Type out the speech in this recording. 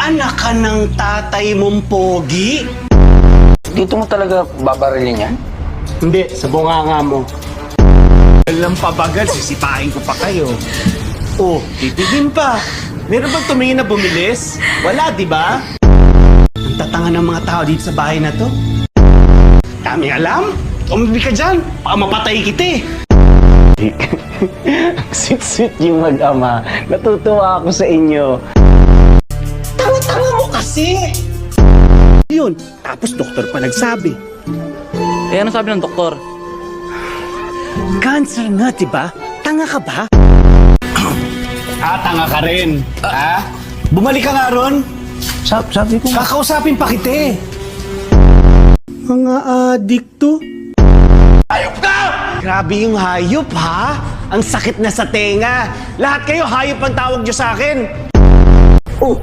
Anak ka ng tatay mong pogi? Dito mo talaga babarilin yan? Hindi, sa bunganga mo. Walang pabagal, sisipain ko pa kayo. Oh, titigin pa. Meron bang tumingin na bumilis? Wala, di ba? Ang tatanga ng mga tao dito sa bahay na to. Kami alam? Umibig ka dyan, baka mapatay kita eh. Sweet-sweet yung mag-ama. Natutuwa ako sa inyo. Tanga-tanga mo kasi! Yun, tapos doktor pa nagsabi. Eh, ano sabi ng doktor? Cancer nga, di ba? Tanga ka ba? Tanga ka rin. Ha? Bumalik ka nga ron. Sabi ko, Kakausapin pa kita eh. Mga adikto. Hayop ka! Grabe yung hayop, ha? Ang sakit na sa tenga. Lahat kayo hayop ang tawag nyo sa akin. Oh,